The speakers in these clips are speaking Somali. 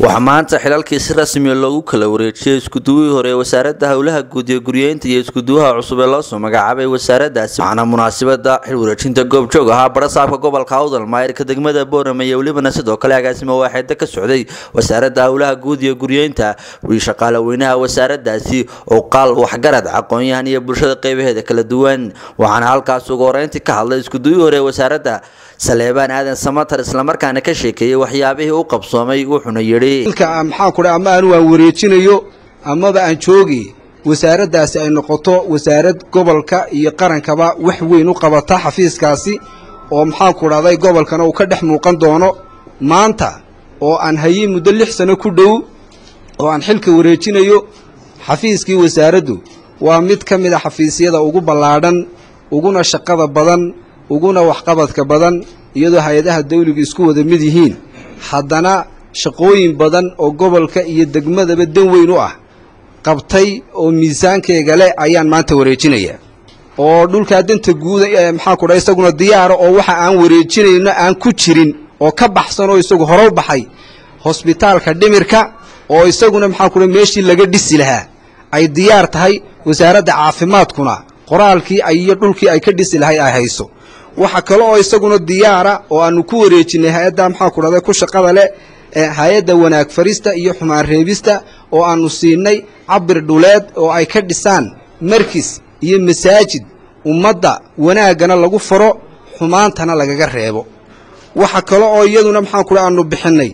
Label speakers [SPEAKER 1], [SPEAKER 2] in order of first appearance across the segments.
[SPEAKER 1] وحمانتا حلالكي si rasmi loogu kala wareejiyay iskuduwii hore wasaaradda hawlaha guud ee guryeynta iyo iskuduwaha cusub ee loo soo magacaabay wasaaraddaasi waxaana munaasabada xil wareejinta goobjoog ahaa barasaabka gobolka Awdal maayirka degmada Boorama iyo waliba sidoo kale agaasimo waaxda ka socday wasaaradda hawlaha guud ee guryeynta iyo shaqaale weynaha wasaaraddaasi oo qaal waxgarad aqoon-yahan iyo bulshada qaybaheeda kala duwan waxaana halkaas ugu horeyntii ka hadlay iskuduwii hore wasaaradda Saleebaan Aadan Samatar isla markaana ka sheekeeyay waxyaabihii uu qabsoomay wuxuuna yiri
[SPEAKER 2] maxaa ku ama aan wareejinayo amaba aan joogi wasaaraddaasi ay noqoto wasaarad gobolka iyo qarankaba wax weyn u qabata xafiiskaasi oo maxaa ku dhacday gobolkana uu ka dhex muuqan doono maanta oo aan hayay muddo 6 sano ku dhow oo aan xilka wareejinayo xafiiskii wasaaraddu waa mid ka mid ah xafiisyada ugu ballaadhan uguna shaqada badan uguna waxqabadka badan iyadoo hay'adaha dawliga isku wada mid yihiin haddana shaqooyin badan oo gobolka iyo degmadaba dan weyn u ah qabtay oo miisaankeega leh ayaan maanta wareejinaya oo dhulka danta guud ee maxaa ku dhahay isaguna diyaar oo waxa aan wareejinayno aan ku jirin oo ka baxsan oo isagu hore u baxay hospitaalka dhimirka oo isaguna maxaa ku dhahay meeshii laga dhisi lahaa ay diyaar tahay wasaaradda caafimaadkuna qoraalkii ay dhulkii ay ka dhisi lahayd ay hayso waxa kale oo isaguna diyaara oo aanu ku wareejinay hay'adda maxaa ku dhahay ku shaqada leh hay'adda wanaag farista iyo xumaan reebista oo aanu siinay cabir dhuleed oo ay ka dhisaan markis iyo masaajid ummadda wanaagana lagu faro xumaantana lagaga reebo waxa kale oo iyaduna maxaa ku dhahay aanu bixinay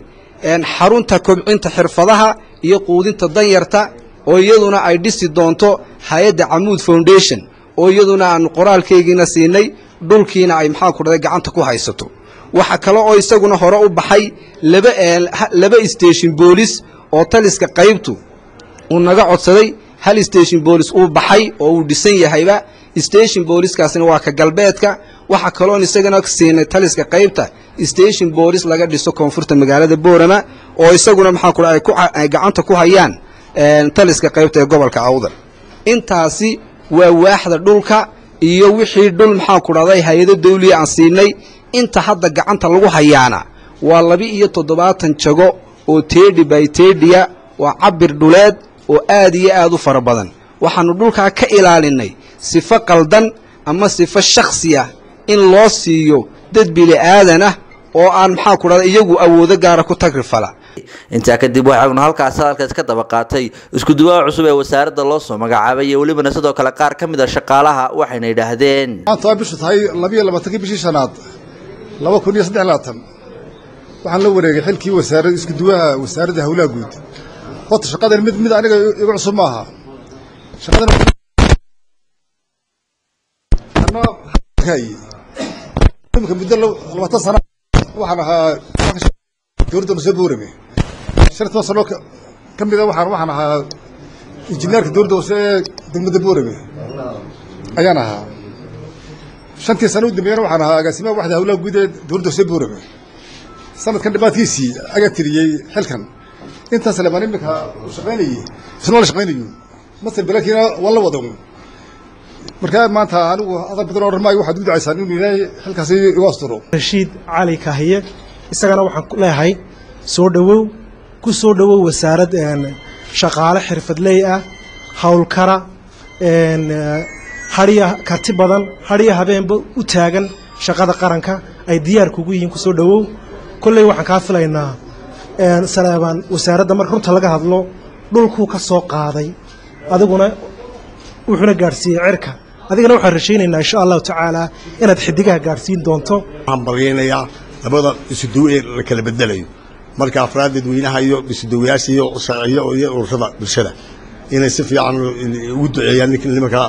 [SPEAKER 2] xarunta kobcinta xirfadaha iyo quudinta danyarta oo iyaduna ay dhisi doonto hay'adda Amuud Foundation oo iyaduna aanu qoraalkeegina siinay dhulkiina ay maxaa ku dhahay gacanta ku haysato waxa kale oo isaguna hore u baxay laba station police oo taliska qaybtu uu naga codsaday hal station police uu baxay oo uu dhisan yahayba station police kaasina waa ka galbeedka waxa kale oo isagana siinay taliska qaybta station police laga dhiso koonfurta magaalada Boorama oo isaguna maxaa ku dhahay ay gacanta ku hayaan taliska qaybta ee gobolka Awdal intaasi waa waaxda dhulka iyo wixii dhul maxaa ku dhaday hay'ado dawliga aan siinay inta hadda gacanta lagu hayaana waa 27 jago oo teedhi by teedhiya waa cabir dhuleed oo aad iyo aad u fara badan waxaanu dhulka ka ilaalinay sifo qaldan ama sifo shakhsi ah in loo siiyo dad bili aadan ah oo aan maxaa ku dhaday iyagu awoodo gaar ah ku tagrifala
[SPEAKER 1] inta kadib waxaanu halkaas ka daba qaatay isku duwaa cusub ee wasaaradda loo soo magacaabay waliba sidoo kale qaar ka mid ah shaqaalaha waxayna yiraahdeen
[SPEAKER 3] maanta bishu tahay 22 bishii shanaad 2023 waxaan la wareegay xilkii wasaaradda isku duwaa wasaaradda hawlaha guud wata shaqadan mid aniga igu cusub ma aha shaqadan ana kay muddo 20 sano waxaan ahaa dowladda Boorama sharta sano kamida waxaan ahaa injineerka dowladda degmada Boorama ayaan ahaa shantii sano u dambeeyay waxaan ahaa agaasimaha waaxda hawlaha guud ee dowladda Boorama sanadkan dhibaatkiisii ayaa tiriyay xilkan inta Saleebaan imika shaqaynayay isla shaqaynayo masal balaakiina wala wado marka maanta anigu adag badan oo ramaay waxa duudaysan inuu ilaahay halkaas igu asturo
[SPEAKER 4] Rashid Ali Kahiye isagana waxaan ku leeyahay soo dhawow wasaarad shaqaale xirfadley ah hawlkara hariya karti badan hariya habeenba u taagan shaqada qaranka ay diyaar kugu yihiin ku soo dhawow kullay waxaan ka filaynaa Saleebaan wasaaradda marka runta laga hadlo dhulku ka soo qaaday adiguna wuxuuna gaarsiiyay cirka adigana waxaan rajaynaynaa insha Allah taala inaad xidigaha gaarsiin doonto
[SPEAKER 5] waxaan baryeynaya labada isuduwee la kala bedelayo marka afraad dadweynaha iyo isuduwayaasha iyo shaqaale iyo ururada bulshada inay si fiican ugu duceeyaan nimanka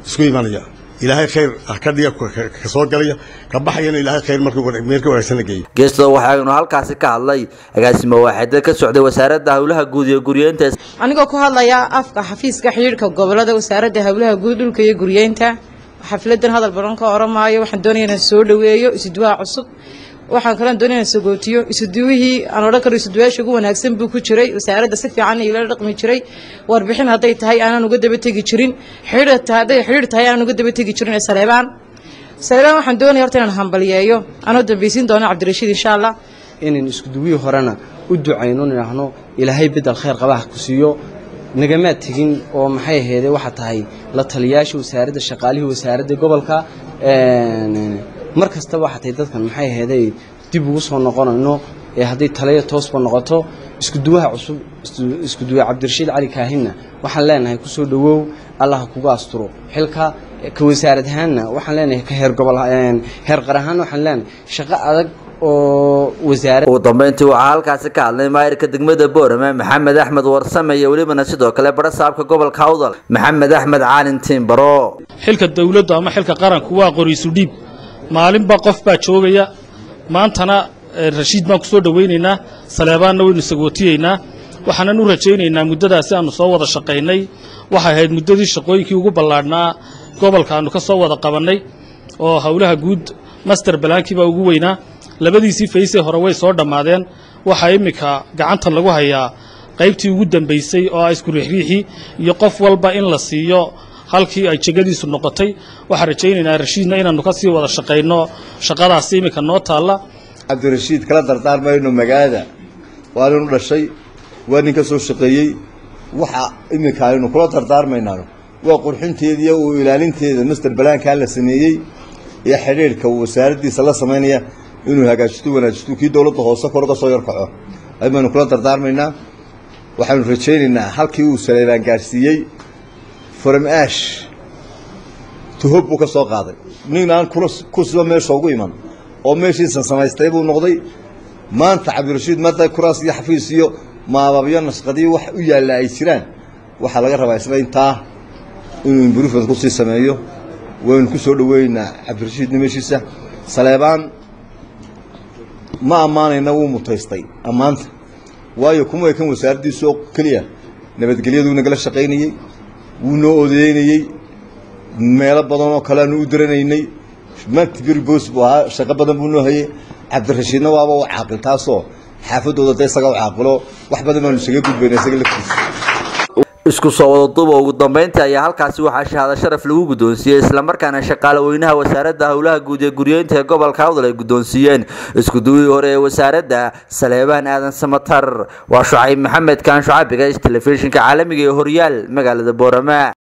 [SPEAKER 5] isku imanaya ilaahay khayr ka dhiga ka soo galaya ka baxayna ilaahay khayr markuu wanaagsan geeyo
[SPEAKER 1] geesto waxaanu halkaas ka hadlay agaasimo waaxda ka socday wasaaradda hawlaha guud iyo guryeynta
[SPEAKER 6] anigoo ku hadlaya afka xafiiska xiriirka gobolada wasaaradda hawlaha guud dhulka iyo guryeynta xafladan hadal badan ka oramaayo waxaan doonayaa soo dhaweeyo isduwaa cusub waxaan kala doonayaa sagootiyo isduwihii aan oran karo isduwaasha ugu wanaagsan buu ku jiray wasaaradda si fiican ila dhaqmi jiray warbixin haday tahay aanan uga daba tagi jirin xiriir tahay aanan uga daba tagi jirin Saleebaan waxaan doonayaa horta inaan hambaliyeeyo anoo dambaysiin doono Cabdirashiid insha Allah
[SPEAKER 2] in isku duwii horena
[SPEAKER 7] u ducayno nidhaahno ilaahay bedel khayr qabaha ku siiyo nagamaad tegin oo maxay ahaydee waxa tahay la taliyaasha wasaaradda shaqaalihii wasaaradda gobolka mar kasta waxa tahay dadkan maxay ahaydee dib ugu soo noqonayno hadday taliya toosba noqoto isku duwaha cusub isku duwa Cabdirashiid Cali Kaahinna waxaan leenahay ku soo dhawow Allah kugu asturo xilka ka wasaaradahaana waxaan leenahay ka heer gobol heer qarahan waxaan leenahay shaqo adag oo wasaaradda
[SPEAKER 1] ugu dambeyntii waxa halkaas ka hadlay maayirka degmada Boorama Maxamed Axmed Warsame iyo waliba sidoo kale barasaabka gobolka Awdal Maxamed Axmed Caalin Timbaro
[SPEAKER 8] xilka dawladda ama xilka qaranku waa qoriisu dhiib maalinba qof baa joogaya maantana Rashiid baan ku soo dhaweynaynaa Saleebaanna waynu sagootiyeynaa waxaan u rajaynaynaa muddadaasi aanu soo wada shaqeynay waxay ahayd muddadii shaqooyinkii ugu ballaadhnaa gobolka aanu ka soo wada qabanay oo hawlaha guud master plan-kii baa ugu weynaa labadiisii faysay hore way soo dhamaadeen waxa imika gacanta lagu hayaa qaybtii ugu dambeysay oo ay isku riixriixi iyo qof walba in la siiyo halkii ay jagadiisu noqotay waxa rajaynaynaa Rashiidna inaanu ka sii wada shaqeyno shaqadaas imika noo taala
[SPEAKER 9] Cabdirashiid kala dardaarmayno magaalada waa inuu dhashay waa ninka soo shaqeeyay waxa imika aynu kula dardaarmaynaa waa qurxinteedii oo ilaalinteeda master plan-ka la sameeyay iyo xiriirka wasaaraddiisa la sameynaya inuu hagaajisto wanaajisto kii dawladda hoose kor uga soo yarkaco aynu kula dardaarmaynaa waxaanu rajaynaynaa halkii uu Saleebaan gaarsiiyay from ash to hope ka soo qaaday ninaan ku soo meesha ugu iman oo meeshiisa samaystay buu noqday maanta Cabdirashiid madda kuraas iyo xafiis iyo maababiyo nashqadii wax u yaala ay jiraan waxa laga rabaa isla intaa inuu improvement ku sii sameeyo waynu ku soo dhaweynaa Cabdirashiid nimeeshiisa Saleebaan ma amaanayna wuu mutaystay amaanta waayo kuma kan wasaaraddiisa oo kaliya nabadgelyadu nagala shaqeynayay wuu noo odeynayay meelo badan oo kale aanu u diranaynay maantibir boos buu ahaa shaqo badan buu noo hayay Cabdirashiidna waaba u caaqil taasoo xaafadooda isaga u caaqilo wax badan oo isaga gudbeenay isaga laftiisa
[SPEAKER 1] isku soo wada duuba ugu dambeyntii ayaa halkaasi waxa shahaado sharaf lagu gudoonsiiyay isla markaana shaqaale weynaha wasaaradda hawlaha guud ee guryeynta ee gobolka Awdal ay gudoonsiiyeen isku duwii hore ee wasaaradda Saleebaan Aadan Samatar waa Shucayb Maxamed kaan Shucaybiga telefishinka caalamiga ee Horyaal magaalada Boorama.